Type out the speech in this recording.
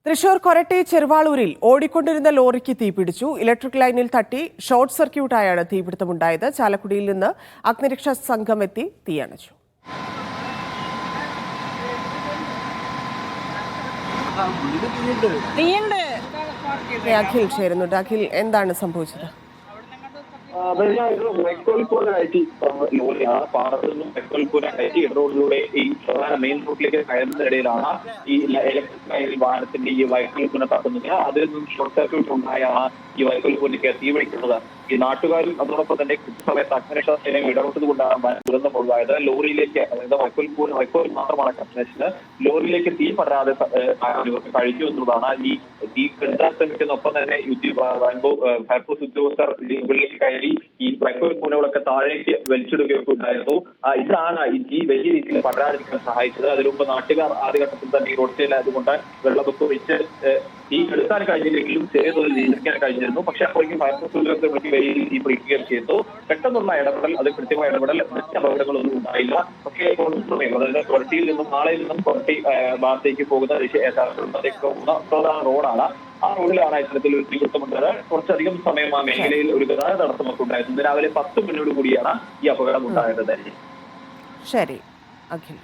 തൃശൂർ കൊരട്ടി ചെറുവാളൂരിൽ ഓടിക്കൊണ്ടിരുന്ന ലോറിക്ക് തീപിടിച്ചു. ഇലക്ട്രിക് ലൈനിൽ തട്ടി ഷോർട്ട് സർക്യൂട്ടായാണ് തീപിടുത്തമുണ്ടായത്. ചാലക്കുടിയിൽ നിന്ന് അഗ്നിരക്ഷാ സംഘം എത്തി തീയണച്ചു. അഖിൽ ചേരുന്നുണ്ട്. അഖിൽ, എന്താണ് സംഭവിച്ചത്? വൈക്കോൽപ്പുര ഐറ്റി ലോറിയാണ്. പാറത്ത് നിന്നും വൈക്കോൽപ്പുര ഐറ്റി റോഡിലൂടെ ഈ പ്രധാന മെയിൻ റോഡിലേക്ക് കയറുന്നതിനിടയിലാണ് ഈ ഇലക്ട്രിക് ലൈനിൽ വാഹനത്തിന്റെ ഈ വൈക്കോൽപ്പുര തട്ടുന്നത്. അതിൽ നിന്നും ഷോർട്ട് സർക്യൂട്ട് ഉണ്ടായാണ് ഈ വൈക്കോൽപ്പുരയ്ക്ക് തീപിടിക്കുന്നത്. ഈ നാട്ടുകാരും അതോടൊപ്പം തന്നെ കൃത്യസമയത്ത് അഗ്നിരക്ഷാ സേനയും ഇടപെട്ടതുകൊണ്ടാണ് വൻ ദുരന്തമുണ്ടായത്. ലോറിയിലേക്ക്, അതായത് വൈക്കോൽ മാത്രമാണ് കത്തിനശിച്ചത്. ലോറിയിലേക്ക് തീ പടരാതെ ഇവർക്ക് കഴിഞ്ഞു എന്നുള്ളതാണ്. ഈ തീ കെടുത്താൻ ശ്രമിക്കുന്നൊപ്പം തന്നെ ഫയർഫോഴ്സ് ഉദ്യോഗസ്ഥർ മുകളിലേക്ക് കയറി ഈ വൈക്കോൽ കൂനകളൊക്കെ താഴേക്ക് വലിച്ചിടുകയൊക്കെ ഉണ്ടായിരുന്നു. ഇതാണ് ഈ വലിയ രീതിയിൽ പടരാതിരിക്കാൻ സഹായിച്ചത്. അതിനുമുമ്പ് നാട്ടുകാർ ആദ്യഘട്ടത്തിൽ തന്നെ ഈ റോഡ് സൈഡിലായതുകൊണ്ട് വെള്ളമൊക്കെ വെച്ച് തീ കെടുത്താൻ കഴിഞ്ഞില്ലെങ്കിലും ചെറിയ തോതിൽ നിയന്ത്രിക്കാൻ കഴിഞ്ഞിരുന്നു. പക്ഷെ അപ്പോഴേക്കും ഫയർഫോഴ്സ് ഉദ്യോഗസ്ഥർ വലിയ തീ പിടിക്കുകയും ചെയ്തു. പെട്ടെന്നുള്ള ഇടപെടൽ, അത് കൃത്യമായ ഇടപെടൽ, മറ്റ് അപകടങ്ങളൊന്നും ഉണ്ടായില്ല. പക്ഷേ സമയം, അതായത് കൊരട്ടിയിൽ നിന്നും നാളെയിൽ നിന്നും കൊരട്ടി ഭാഗത്തേക്ക് പോകുന്ന പ്രധാന റോഡാണ്. ആ റോഡിലാണ് ഇത്തരത്തിൽ ഒരു തീപിടുത്തമുണ്ടായത്. കുറച്ചധികം സമയം ആ മേഖലയിൽ ഒരു ഗതാഗത തടസ്സമൊക്കെ ഉണ്ടായിരുന്നു. രാവിലെ 10 മണിയോട് കൂടിയാണ് ഈ അപകടം ഉണ്ടായത്. ശരി അഖിൽ.